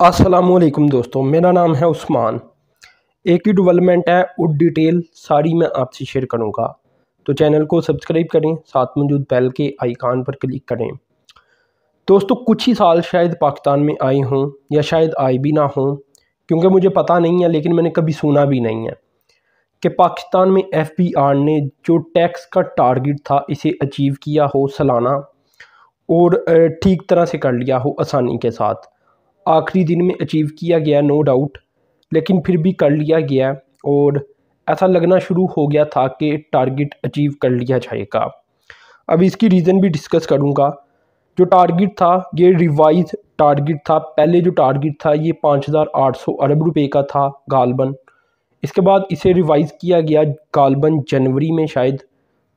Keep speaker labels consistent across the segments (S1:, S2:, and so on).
S1: अस्सलामुअलैकुम दोस्तों, मेरा नाम है उस्मान। एक ही डेवलपमेंट है और डिटेल सारी मैं आपसे शेयर करूंगा। तो चैनल को सब्सक्राइब करें, साथ मौजूद बेल के आइकान पर क्लिक करें। दोस्तों, कुछ ही साल शायद पाकिस्तान में आए हों या शायद आए भी ना हों, क्योंकि मुझे पता नहीं है, लेकिन मैंने कभी सुना भी नहीं है कि पाकिस्तान में FBI ने जो टैक्स का टारगेट था इसे अचीव किया हो सालाना, और ठीक तरह से कर लिया हो आसानी के साथ। आखिरी दिन में अचीव किया गया, नो डाउट, लेकिन फिर भी कर लिया गया और ऐसा लगना शुरू हो गया था कि टारगेट अचीव कर लिया जाएगा। अब इसकी रीज़न भी डिस्कस करूँगा। जो टारगेट था ये रिवाइज टारगेट था। पहले जो टारगेट था ये 5,800 अरब रुपए का था गालबन। इसके बाद इसे रिवाइज़ किया गया गालबन जनवरी में शायद।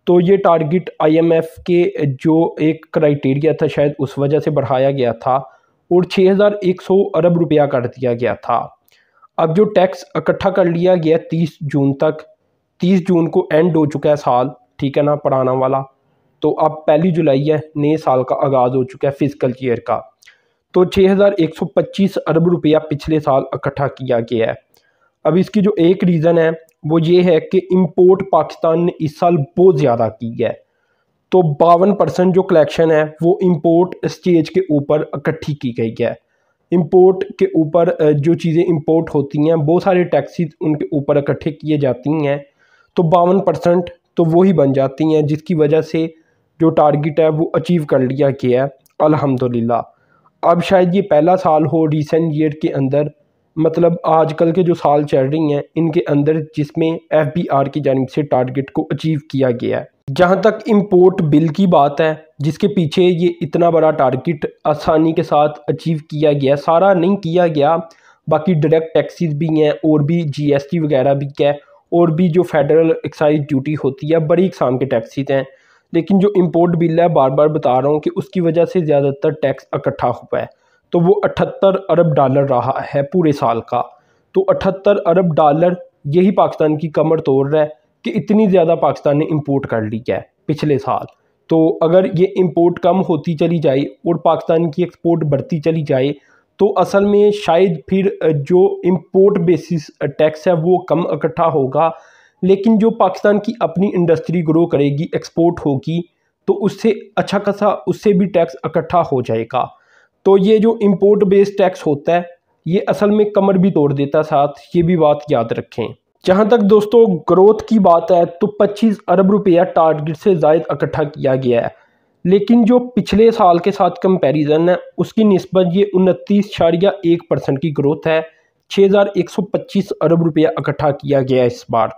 S1: तो ये टारगेट IMF के जो एक क्राइटेरिया था शायद उस वजह से बढ़ाया गया था और 6,100 अरब रुपया कर दिया गया था। अब जो टैक्स इकट्ठा कर लिया गया 30 जून तक, 30 जून को एंड हो चुका है साल, ठीक है ना, पुराना वाला। तो अब 1 जुलाई है, नए साल का आगाज़ हो चुका है फिजिकल ईयर का। तो 6,125 अरब रुपया पिछले साल इकट्ठा किया गया है। अब इसकी जो एक रीज़न है वो ये है कि इंपोर्ट पाकिस्तान ने इस साल बहुत ज़्यादा की है। तो 52% जो कलेक्शन है वो इंपोर्ट स्टेज के ऊपर इकट्ठी की गई है। इंपोर्ट के ऊपर जो चीज़ें इंपोर्ट होती हैं, बहुत सारे टैक्सेस उनके ऊपर इकट्ठे किए जाती हैं। तो 52% तो वही बन जाती हैं, जिसकी वजह से जो टारगेट है वो अचीव कर लिया गया है अल्हम्दुलिल्लाह। अब शायद ये पहला साल हो रिसेंट ईयर के अंदर, मतलब आजकल के जो साल चल रही हैं इनके अंदर, जिसमें FBI की जानिब से टारगेट को अचीव किया गया है। जहाँ तक इंपोर्ट बिल की बात है, जिसके पीछे ये इतना बड़ा टारगेट आसानी के साथ अचीव किया गया, सारा नहीं किया गया, बाकी डायरेक्ट टैक्सेस भी हैं और भी GST वगैरह भी है, और भी जो फेडरल एक्साइज ड्यूटी होती है, बड़ी इकसाम के टैक्सेस हैं। लेकिन जो इंपोर्ट बिल है, बार बार बता रहा हूँ कि उसकी वजह से ज़्यादातर टैक्स इकट्ठा हुआ है। तो वो 78 अरब डॉलर रहा है पूरे साल का। तो 78 अरब डॉलर यही पाकिस्तान की कमर तोड़ रहा है कि इतनी ज़्यादा पाकिस्तान ने इंपोर्ट कर ली है पिछले साल। तो अगर ये इंपोर्ट कम होती चली जाए और पाकिस्तान की एक्सपोर्ट बढ़ती चली जाए, तो असल में शायद फिर जो इंपोर्ट बेसिस टैक्स है वो कम इकट्ठा होगा। लेकिन जो पाकिस्तान की अपनी इंडस्ट्री ग्रो करेगी, एक्सपोर्ट होगी, तो उससे अच्छा खासा उससे भी टैक्स इकट्ठा हो जाएगा। तो ये जो इंपोर्ट बेस्ड टैक्स होता है ये असल में कमर भी तोड़ देता है साथ, ये भी बात याद रखें। जहाँ तक दोस्तों ग्रोथ की बात है तो 25 अरब रुपया टारगेट से ज़ायद इकट्ठा किया गया है। लेकिन जो पिछले साल के साथ कंपैरिजन है उसकी निस्बत ये 29.1% की ग्रोथ है। 6,125 अरब रुपया इकट्ठा किया गया इस बार,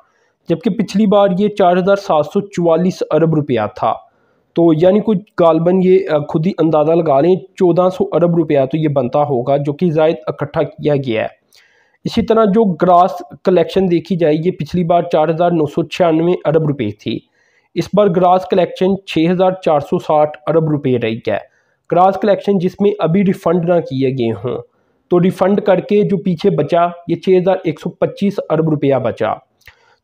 S1: जबकि पिछली बार ये 4,744 अरब रुपया था। तो यानी कुछ गालबन ये खुद ही अंदाज़ा लगा लें, 1,400 अरब रुपया तो ये बनता होगा जो कि ज़ायद इकट्ठा किया गया है। इसी तरह जो ग्रास कलेक्शन देखी जाए, ये पिछली बार 4,996 अरब रुपए थी। इस बार ग्रास कलेक्शन 6,460 अरब रुपए रही है। ग्रास कलेक्शन जिसमें अभी रिफ़ंड ना किए गए हों, तो रिफ़ंड करके जो पीछे बचा ये 6,125 अरब रुपया बचा।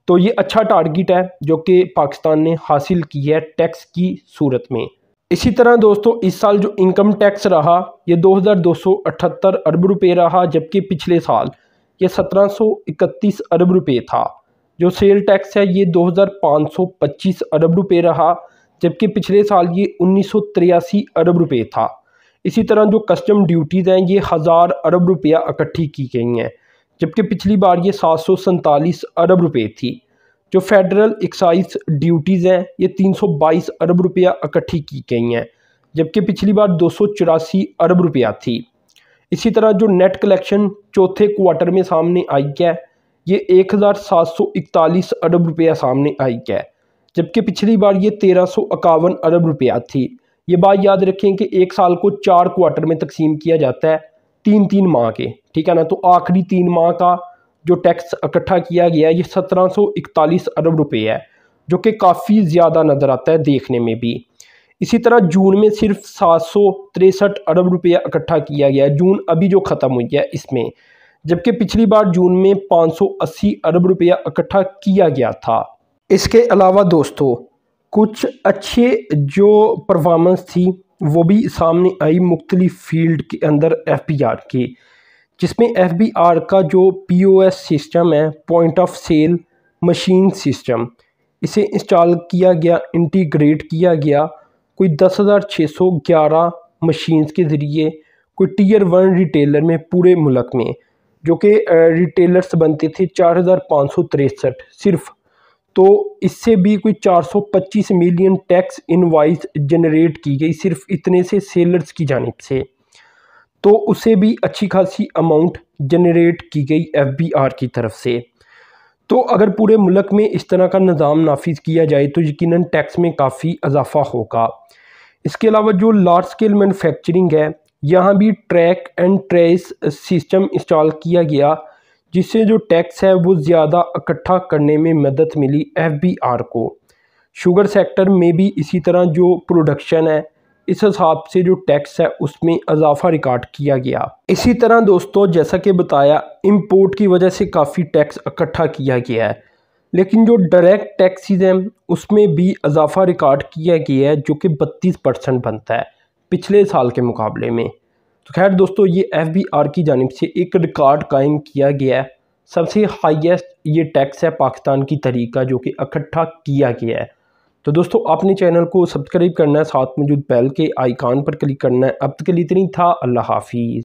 S1: तो ये अच्छा टारगेट है जो कि पाकिस्तान ने हासिल की है टैक्स की सूरत में। इसी तरह दोस्तों इस साल जो इनकम टैक्स रहा ये 2,278 अरब रुपए रहा, जबकि पिछले साल ये 1,731 अरब रुपए था। जो सेल टैक्स है ये 2,525 अरब रुपए रहा, जबकि पिछले साल ये 1,983 अरब रुपए था। इसी तरह जो कस्टम ड्यूटीज़ हैं ये 1,000 अरब रुपया इकट्ठी की गई हैं, जबकि पिछली बार ये 747 अरब रुपए थी। जो फेडरल एक्साइज ड्यूटीज़ हैं ये 322 अरब रुपया इकट्ठी की गई हैं, जबकि पिछली बार 284 अरब रुपया थी। इसी तरह जो नेट कलेक्शन चौथे क्वार्टर में सामने आई है ये 1,741 अरब रुपया सामने आई है, जबकि पिछली बार ये 1,351 अरब रुपया थी। ये बात याद रखें कि एक साल को 4 क्वार्टर में तकसीम किया जाता है, 3-3 माह के, ठीक है ना। तो आखिरी 3 माह का जो टैक्स इकट्ठा किया गया ये 1,741 अरब रुपये है, जो कि काफ़ी ज़्यादा नज़र आता है देखने में भी। इसी तरह जून में सिर्फ 763 अरब रुपया इकट्ठा किया गया है, जून अभी जो ख़त्म हुई है इसमें, जबकि पिछली बार जून में 580 अरब रुपया इकट्ठा किया गया था। इसके अलावा दोस्तों कुछ अच्छे जो परफॉर्मेंस थी वो भी सामने आई मुख्तलिफ फील्ड के अंदर FBI की। जिसमें FBR का जो POS सिस्टम है, point of sale machine system, इसे इंस्टॉल किया गया, इंटीग्रेट किया गया कोई 10,611 मशीन्स के ज़रिए कोई टीयर 1 रिटेलर में पूरे मुल्क में, जो कि रिटेलर्स बनते थे 4,563 सिर्फ। तो इससे भी कोई 425 मिलियन टैक्स इनवाइस जनरेट की गई सिर्फ इतने से सेलर्स की जानिब से। तो उसे भी अच्छी खासी अमाउंट जनरेट की गई FBR की तरफ से। तो अगर पूरे मुल्क में इस तरह का निज़ाम नाफिज किया जाए तो यकीनन टैक्स में काफ़ी इजाफा होगा। इसके अलावा जो लार्ज स्केल मैन्युफैक्चरिंग है, यहाँ भी track and trace system install किया गया, जिससे जो टैक्स है वो ज़्यादा इकट्ठा करने में मदद मिली FBR को। शुगर सेक्टर में भी इसी तरह जो प्रोडक्शन है, इस हिसाब से जो टैक्स है उसमें इजाफा रिकॉर्ड किया गया। इसी तरह दोस्तों, जैसा कि बताया, इंपोर्ट की वजह से काफ़ी टैक्स इकट्ठा किया गया है, लेकिन जो डायरेक्ट टैक्सेस हैं उसमें भी इजाफा रिकॉर्ड किया गया है, जो कि 32% बनता है पिछले साल के मुकाबले में। तो खैर दोस्तों, ये FBR की जानिब से एक रिकॉर्ड कायम किया गया है। सबसे हाईएस्ट ये टैक्स है पाकिस्तान की तरीका जो कि इकट्ठा किया गया है। तो दोस्तों, आपने चैनल को सब्सक्राइब करना है, साथ मौजूद बेल के आइकान पर क्लिक करना है। अब तक के लिए इतना ही था। अल्लाह हाफिज़।